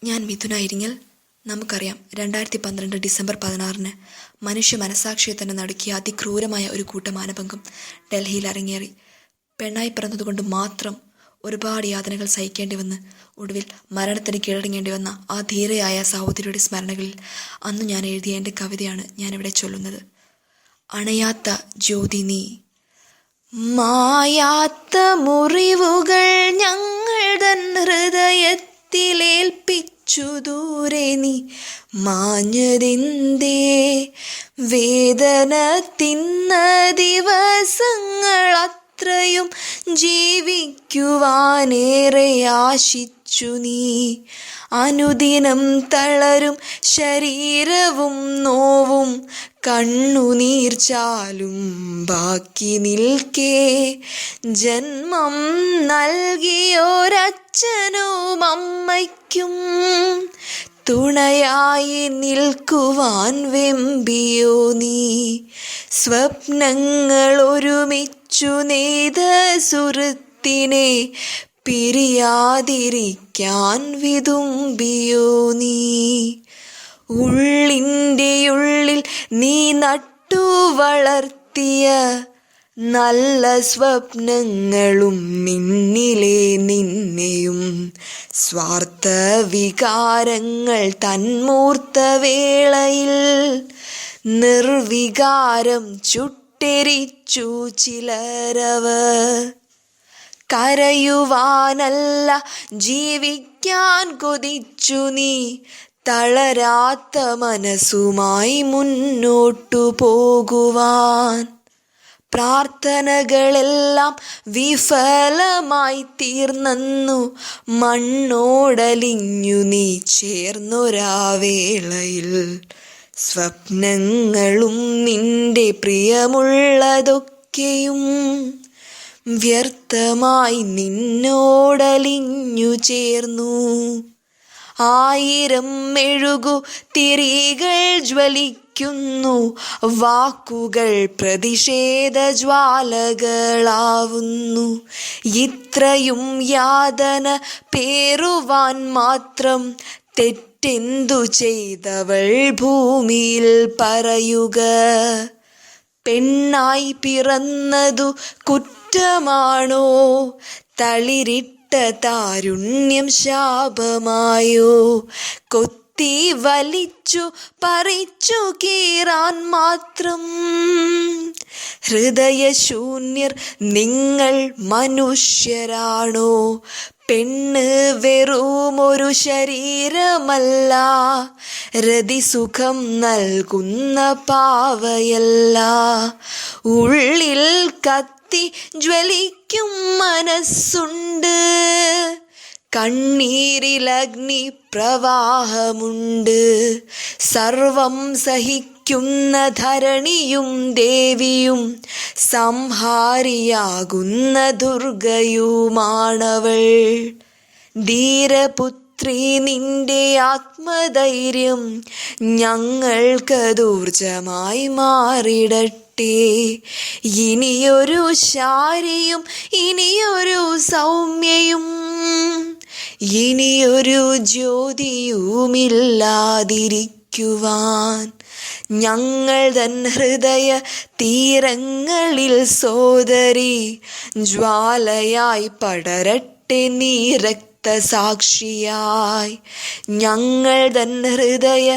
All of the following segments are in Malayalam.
ഞാൻ മിഥുന ഇരിങ്ങൽ. നമുക്കറിയാം 2012 ഡിസംബർ 16 മനുഷ്യ മനസാക്ഷിയെ തന്നെ നടുക്കിയ അതിക്രൂരമായ ഒരു കൂട്ടം മാനഭംഗം ഡൽഹിയിൽ അരങ്ങേറി. പെണ്ണായി പിറന്നതുകൊണ്ട് മാത്രം ഒരുപാട് യാതനകൾ സഹിക്കേണ്ടി വന്ന് ഒടുവിൽ മരണത്തിന് കീഴടങ്ങേണ്ടി വന്ന ആ ധീരയായ സഹോദരിയുടെ സ്മരണകളിൽ അന്ന് ഞാൻ എഴുതിയ എൻ്റെ കവിതയാണ് ഞാനിവിടെ ചൊല്ലുന്നത്. അണയാത്ത ജ്യോതി നീ. മായാത്ത മുറിവുകൾ ഞങ്ങൾ തൻ ഹൃദയത്തിലേൽപ്പിച്ചു ദൂരെ നീ മാഞ്ഞതെന്തേ? വേദന തിന്ന ദിവസങ്ങൾ അത്രയും ജീവിക്കുവാനേറെ ആശിച്ചു നീ. അനുദിനം തളരും ശരീരവും നോവും കണ്ണുനീർച്ചാലും ബാക്കി നിൽക്കേ ജന്മം നൽകിയോരച്ഛനും അമ്മയ്ക്കും തുണയായി നിൽക്കുവാൻ വെമ്പിയോ നീ. സ്വപ്നങ്ങൾ ഒരുമിച്ചു നെയ്ത സുഹൃത്തിനെ പിരിയാതിരിക്കാൻ വിതുമ്പിയോ നീ. ഉള്ളിൻ്റെ ഉള്ളിൽ നീ നട്ടു വളർത്തിയ നല്ല സ്വപ്നങ്ങളും നിന്നിലെ നിന്നെയും സ്വാർത്ഥ വികാരങ്ങൾ തന്മൂർത്ത വേളയിൽ നിർവികാരം ചുട്ടെരിച്ചു ചിലരവർ. കരയുവാനല്ല ജീവിക്കാൻ കൊതിച്ചു നീ തളരാത്ത മനസ്സുമായി മുന്നോട്ടു പോകുവാൻ. പ്രാർത്ഥനകളെല്ലാം വിഫലമായി തീർന്നു മണ്ണോടലിഞ്ഞു നീ ചേർന്നൊരാവേളയിൽ. സ്വപ്നങ്ങളും നിന്റെ പ്രിയമുള്ളതൊക്കെയും വ്യർത്ഥമായി നിന്നോടലിഞ്ഞു ചേർന്നു. 1000 മെഴുകു തിരികൾ ജ്വലിക്കുന്നു, വാക്കുകൾ പ്രതിഷേധ ജ്വാലകളാവുന്നു. ഇത്രയും യാതന പേറുവാൻ മാത്രം തെറ്റെന്തു ചെയ്തവൾ ഭൂമിയിൽ പറയുക? പെണ്ണായി പിറന്നതു കുറ്റമാണോ? തളിരിട്ട താരുണ്യം ശാപമായോ? കൊത്തി വലിച്ചു പറിച്ചു കീറാൻ മാത്രം ഹൃദയശൂന്യർ നിങ്ങൾ മനുഷ്യരാണോ? പെണ്ണ് വെറുമൊരു ശരീരമല്ല, രതിസുഖം നൽകുന്ന പാവയല്ല. ഉള്ളിൽ കത്തി ജ്വലിക്കും മനസ്സുണ്ട്, കണ്ണീരിലഗ്നി പ്രവാഹമുണ്ട്. സർവം സഹിക്കുന്ന ധരണിയും ദേവിയും സംഹാരിയാകുന്ന ദുർഗയുമാണവൾ. ധീരപുത്രി നിന്റെ ആത്മധൈര്യം ഞങ്ങൾക്കതൂർജമായി മാറിടട്ടെ. ഇനിയൊരു ശാരിയും ഇനിയൊരു സൗമ്യയും ഇനിയൊരു ജ്യോതിയുമില്ലാതിരിക്കുവാൻ. ഞങ്ങൾ തൻ ഹൃദയ തീരങ്ങളിൽ സോദരി ജ്വാലയായി പടരട്ടെ നീ രക്തസാക്ഷിയായി. ഞങ്ങൾ തൻ ഹൃദയ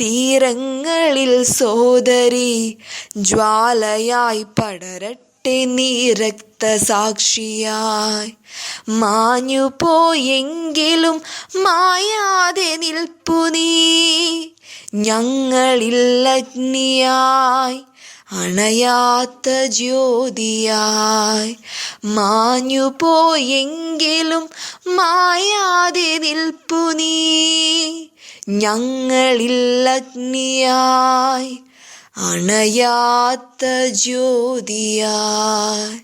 തീരങ്ങളിൽ സോദരി ജ്വാലയായി പടരട്ടെ നീ രക്തസാക്ഷിയായി. മാഞ്ഞു പോയെങ്കിലും മായാതെ നിൽപ്പു നീ ഞങ്ങളിൽ അഗ്നിയായി അണയാത്ത ജ്യോതിയായി. മാഞ്ഞു പോയെങ്കിലും മായാതെ നിൽപ്പു നീ ഞങ്ങളിൽ അഗ്നിയായി അണയാത്ത ജ്യോതിയായി.